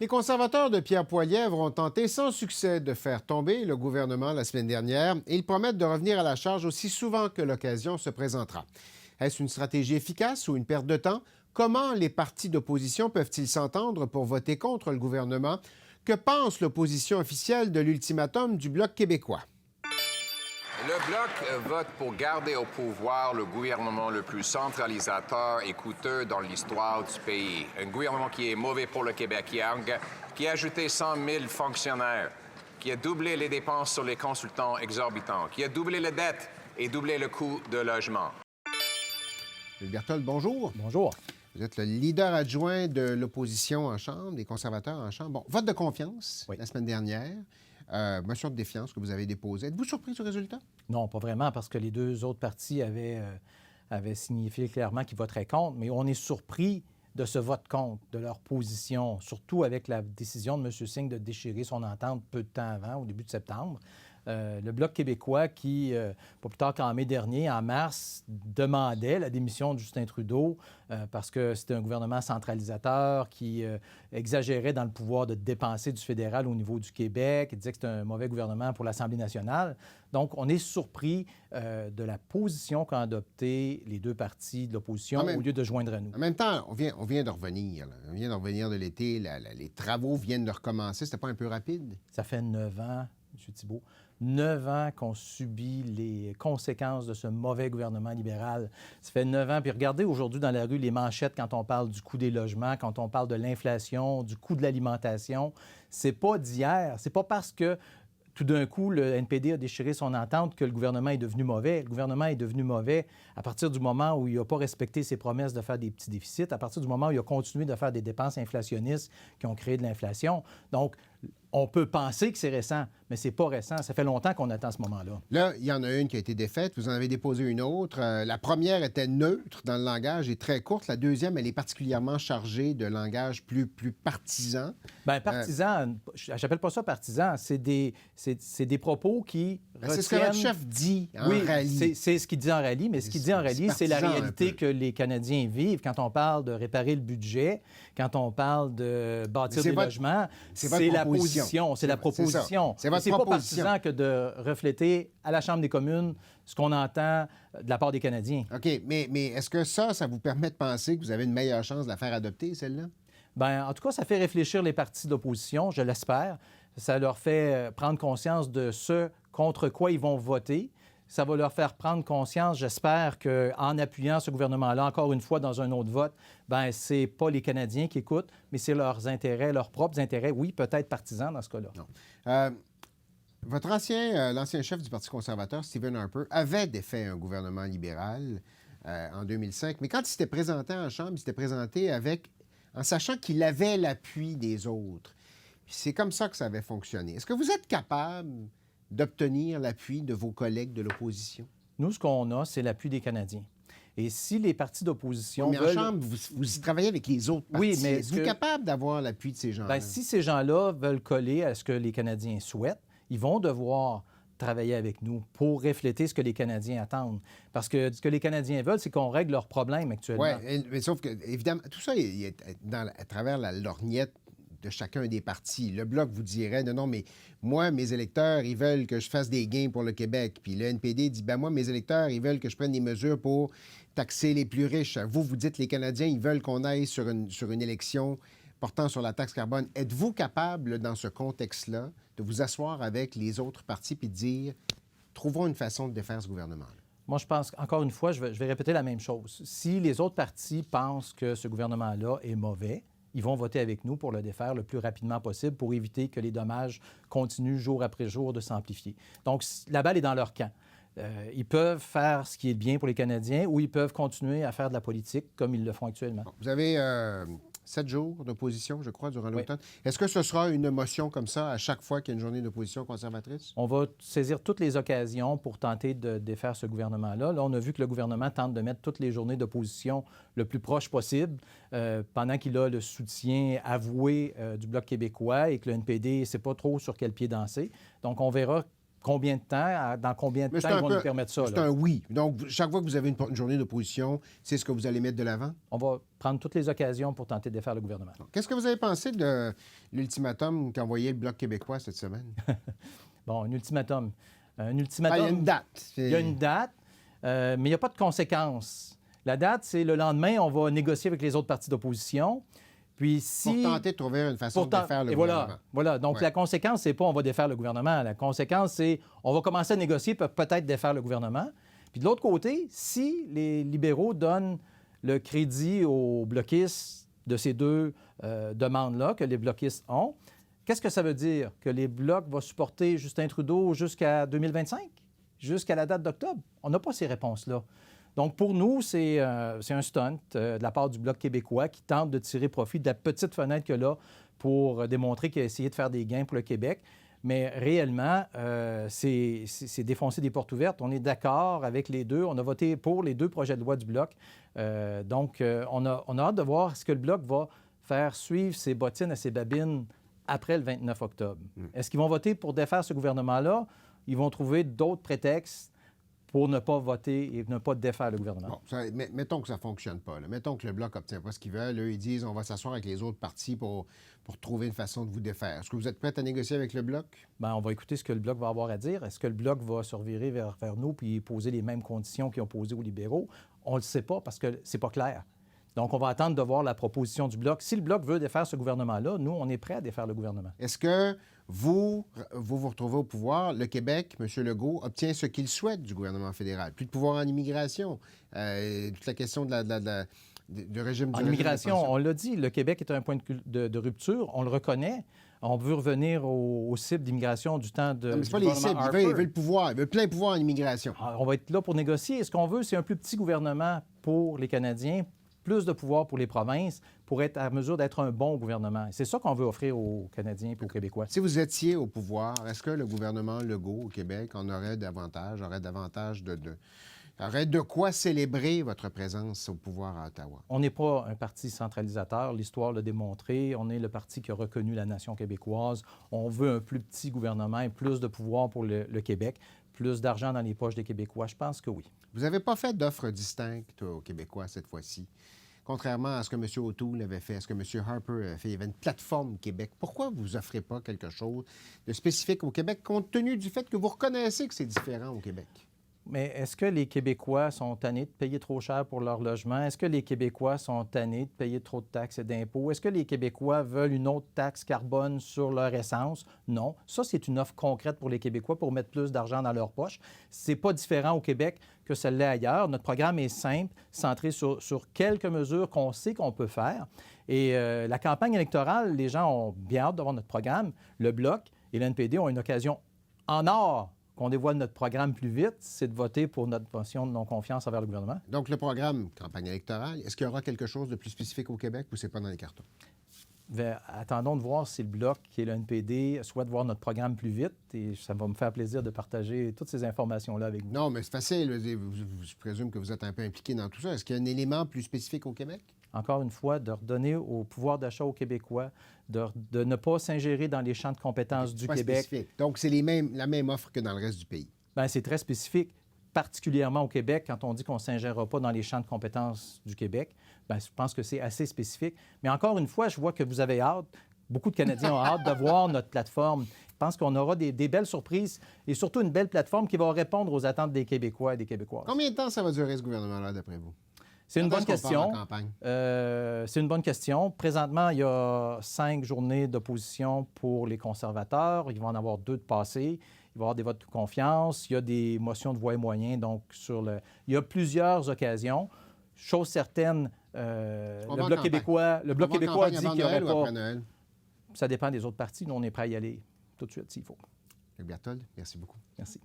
Les conservateurs de Pierre Poilievre ont tenté sans succès de faire tomber le gouvernement la semaine dernière et ils promettent de revenir à la charge aussi souvent que l'occasion se présentera. Est-ce une stratégie efficace ou une perte de temps? Comment les partis d'opposition peuvent-ils s'entendre pour voter contre le gouvernement? Que pense l'opposition officielle de l'ultimatum du Bloc québécois? Le Bloc vote pour garder au pouvoir le gouvernement le plus centralisateur et coûteux dans l'histoire du pays. Un gouvernement qui est mauvais pour le Québec, qui a ajouté 100 000 fonctionnaires, qui a doublé les dépenses sur les consultants exorbitants, qui a doublé la dette et doublé le coût de logement. Luc Berthold, bonjour. Bonjour. Vous êtes le leader adjoint de l'opposition en Chambre, des conservateurs en Chambre. Bon, vote de confiance la semaine dernière. Motion de défiance que vous avez déposée. Êtes-vous surpris du résultat? Non, pas vraiment, parce que les deux autres partis avaient signifié clairement qu'ils voteraient contre, mais on est surpris de ce vote contre, de leur position, surtout avec la décision de M. Singh de déchirer son entente peu de temps avant, au début de septembre. Le Bloc québécois qui, pas plus tard qu'en mai dernier, en mars, demandait la démission de Justin Trudeau parce que c'était un gouvernement centralisateur qui exagérait dans le pouvoir de dépenser du fédéral au niveau du Québec. Il disait que c'était un mauvais gouvernement pour l'Assemblée nationale. Donc, on est surpris de la position qu'ont adoptée les deux partis de l'opposition au lieu de joindre à nous. En même temps, on vient de revenir. On vient de revenir de l'été. Les travaux viennent de recommencer. C'était pas un peu rapide? Ça fait 9 ans, M. Thibault. 9 ans qu'on subit les conséquences de ce mauvais gouvernement libéral. Ça fait 9 ans. Puis regardez aujourd'hui dans la rue les manchettes quand on parle du coût des logements, quand on parle de l'inflation, du coût de l'alimentation. C'est pas d'hier. C'est pas parce que tout d'un coup, le NPD a déchiré son entente que le gouvernement est devenu mauvais. Le gouvernement est devenu mauvais à partir du moment où il n'a pas respecté ses promesses de faire des petits déficits, à partir du moment où il a continué de faire des dépenses inflationnistes qui ont créé de l'inflation. Donc, on peut penser que c'est récent, mais c'est pas récent. Ça fait longtemps qu'on attend ce moment-là. Là, il y en a une qui a été défaite. Vous en avez déposé une autre. La première était neutre dans le langage et très courte. La deuxième, elle est particulièrement chargée de langage plus partisan. Bien, partisan, j'appelle pas ça partisan. C'est des propos qui retiennent... C'est ce que votre chef dit en rallye. Oui, c'est ce qu'il dit en rallye, mais ce qu'il dit en rallye, c'est la réalité que les Canadiens vivent. Quand on parle de réparer le budget, quand on parle de bâtir des logements, c'est la position. C'est la proposition. C'est votre proposition. Pas partisan que de refléter à la Chambre des communes ce qu'on entend de la part des Canadiens. OK, mais est-ce que ça vous permet de penser que vous avez une meilleure chance de la faire adopter, celle-là? Bien, en tout cas, ça fait réfléchir les partis d'opposition, je l'espère. Ça leur fait prendre conscience de ce contre quoi ils vont voter. Ça va leur faire prendre conscience, j'espère, qu'en appuyant ce gouvernement-là, encore une fois, dans un autre vote, bien, c'est pas les Canadiens qui écoutent, mais c'est leurs intérêts, leurs propres intérêts, oui, peut-être partisans dans ce cas-là. Non. Votre l'ancien chef du Parti conservateur, Stephen Harper, avait défait un gouvernement libéral en 2005, mais quand il s'était présenté en Chambre, il s'était présenté en sachant qu'il avait l'appui des autres. Puis c'est comme ça que ça avait fonctionné. Est-ce que vous êtes capable d'obtenir l'appui de vos collègues de l'opposition? Nous, ce qu'on a, c'est l'appui des Canadiens. Et si les partis d'opposition mais en Chambre, vous y travaillez avec les autres partis. Oui, mais êtes-vous capable d'avoir l'appui de ces gens-là? Bien, si ces gens-là veulent coller à ce que les Canadiens souhaitent, ils vont devoir travailler avec nous pour refléter ce que les Canadiens attendent. Parce que ce que les Canadiens veulent, c'est qu'on règle leurs problèmes actuellement. Oui, mais sauf que, évidemment, tout ça est à travers la lorgnette de chacun des partis. Le Bloc vous dirait, non, mais moi, mes électeurs, ils veulent que je fasse des gains pour le Québec. Puis le NPD dit, ben moi, mes électeurs, ils veulent que je prenne des mesures pour taxer les plus riches. Vous dites, les Canadiens, ils veulent qu'on aille sur une élection portant sur la taxe carbone. Êtes-vous capable, dans ce contexte-là, de vous asseoir avec les autres partis puis de dire, trouvons une façon de défaire ce gouvernement-là? Moi, je pense, encore une fois, je vais répéter la même chose. Si les autres partis pensent que ce gouvernement-là est mauvais, ils vont voter avec nous pour le défaire le plus rapidement possible pour éviter que les dommages continuent jour après jour de s'amplifier. Donc, la balle est dans leur camp. Ils peuvent faire ce qui est bien pour les Canadiens ou ils peuvent continuer à faire de la politique comme ils le font actuellement. Bon, vous avez 7 jours d'opposition, je crois, durant l'automne. Oui. Est-ce que ce sera une motion comme ça à chaque fois qu'il y a une journée d'opposition conservatrice? On va saisir toutes les occasions pour tenter de défaire ce gouvernement-là. Là, on a vu que le gouvernement tente de mettre toutes les journées d'opposition le plus proche possible pendant qu'il a le soutien avoué du Bloc québécois et que le NPD ne sait pas trop sur quel pied danser. Donc, on verra combien de temps, dans combien de temps ils vont nous permettre ça. C'est là. un oui. Donc, chaque fois que vous avez une journée d'opposition, c'est ce que vous allez mettre de l'avant? On va prendre toutes les occasions pour tenter de défaire le gouvernement. Qu'est-ce que vous avez pensé de l'ultimatum qu'a envoyé le Bloc québécois cette semaine? Bon, un ultimatum. Un Il ultimatum. y a une date. Il y a une date, mais il n'y a pas de conséquences. La date, c'est le lendemain, on va négocier avec les autres partis d'opposition. Puis si... Pour tenter de trouver une façon de défaire le gouvernement. Voilà. Donc, la conséquence, c'est pas on va défaire le gouvernement. La conséquence, c'est on va commencer à négocier pour peut-être défaire le gouvernement. Puis de l'autre côté, si les libéraux donnent le crédit aux bloquistes de ces deux demandes-là que les bloquistes ont, qu'est-ce que ça veut dire? Que les Blocs vont supporter Justin Trudeau jusqu'à 2025? Jusqu'à la date d'octobre? On n'a pas ces réponses-là. Donc, pour nous, c'est un stunt de la part du Bloc québécois qui tente de tirer profit de la petite fenêtre qu'il y a là pour démontrer qu'il a essayé de faire des gains pour le Québec. Mais réellement, c'est défoncer des portes ouvertes. On est d'accord avec les deux. On a voté pour les deux projets de loi du Bloc. Donc, on a hâte de voir ce que le Bloc va faire suivre ses bottines et ses babines après le 29 octobre. Est-ce qu'ils vont voter pour défaire ce gouvernement-là? Ils vont trouver d'autres prétextes pour ne pas voter et ne pas défaire le gouvernement. Bon, mettons que ça ne fonctionne pas. Là. Mettons que le Bloc n'obtient pas ce qu'il veut. Eux, ils disent on va s'asseoir avec les autres partis pour trouver une façon de vous défaire. Est-ce que vous êtes prêts à négocier avec le Bloc? Bien, on va écouter ce que le Bloc va avoir à dire. Est-ce que le Bloc va se revirer vers nous puis poser les mêmes conditions qu'ils ont posées aux libéraux? On ne le sait pas parce que c'est pas clair. Donc, on va attendre de voir la proposition du Bloc. Si le Bloc veut défaire ce gouvernement-là, nous, on est prêts à défaire le gouvernement. Est-ce que vous retrouvez au pouvoir, le Québec, M. Legault, obtient ce qu'il souhaite du gouvernement fédéral? Plus de pouvoir en immigration, toute la question du régime En immigration, on l'a dit, le Québec est un point de rupture, on le reconnaît. On veut revenir aux cibles d'immigration du temps de. Non, mais c'est pas les cibles, il veut le pouvoir, il veut plein pouvoir en immigration. On va être là pour négocier. Ce qu'on veut, c'est un plus petit gouvernement pour les Canadiens, plus de pouvoir pour les provinces, pour être à mesure d'être un bon gouvernement. C'est ça qu'on veut offrir aux Canadiens et aux Québécois. Si vous étiez au pouvoir, est-ce que le gouvernement Legault au Québec en aurait davantage, aurait de quoi célébrer votre présence au pouvoir à Ottawa? On n'est pas un parti centralisateur. L'histoire l'a démontré. On est le parti qui a reconnu la nation québécoise. On veut un plus petit gouvernement et plus de pouvoir pour le Québec, plus d'argent dans les poches des Québécois. Je pense que oui. Vous n'avez pas fait d'offre distincte aux Québécois cette fois-ci, contrairement à ce que M. O'Toole avait fait, à ce que M. Harper avait fait. Il y avait une plateforme Québec. Pourquoi vous offrez pas quelque chose de spécifique au Québec, compte tenu du fait que vous reconnaissez que c'est différent au Québec? Mais est-ce que les Québécois sont tannés de payer trop cher pour leur logement? Est-ce que les Québécois sont tannés de payer trop de taxes et d'impôts? Est-ce que les Québécois veulent une autre taxe carbone sur leur essence? Non. Ça, c'est une offre concrète pour les Québécois pour mettre plus d'argent dans leur poche. C'est pas différent au Québec que ça l'est ailleurs. Notre programme est simple, centré sur quelques mesures qu'on sait qu'on peut faire. Et la campagne électorale, les gens ont bien hâte d'avoir notre programme. Le Bloc et l'NPD ont une occasion en or qu'on dévoile notre programme plus vite, c'est de voter pour notre motion de non-confiance envers le gouvernement. Donc, le programme campagne électorale, est-ce qu'il y aura quelque chose de plus spécifique au Québec ou c'est pas dans les cartons? Bien, attendons de voir si le Bloc et le NPD souhaitent voir notre programme plus vite et ça va me faire plaisir de partager toutes ces informations-là avec vous. Non, mais c'est facile. Je présume que vous êtes un peu impliqué dans tout ça. Est-ce qu'il y a un élément plus spécifique au Québec? Encore une fois, de redonner au pouvoir d'achat aux Québécois, de ne pas s'ingérer dans les champs de compétences du Québec. Spécifique. Donc, c'est la même offre que dans le reste du pays. Bien, c'est très spécifique, particulièrement au Québec, quand on dit qu'on ne s'ingérera pas dans les champs de compétences du Québec. Bien, je pense que c'est assez spécifique. Mais encore une fois, je vois que vous avez hâte, beaucoup de Canadiens ont hâte de voir notre plateforme. Je pense qu'on aura des belles surprises et surtout une belle plateforme qui va répondre aux attentes des Québécois et des Québécoises. Combien de temps ça va durer, ce gouvernement-là, d'après vous? C'est une bonne question. C'est une bonne question. Présentement, il y a 5 journées d'opposition pour les conservateurs. Il va en avoir 2 de passées. Il va y avoir des votes de confiance. Il y a des motions de voix et moyens. Donc, il y a plusieurs occasions. Chose certaine, le Bloc québécois dit qu'il n'y aurait pas... Ça dépend des autres partis. Nous, on est prêts à y aller tout de suite s'il faut. Luc Berthold, merci beaucoup. Merci.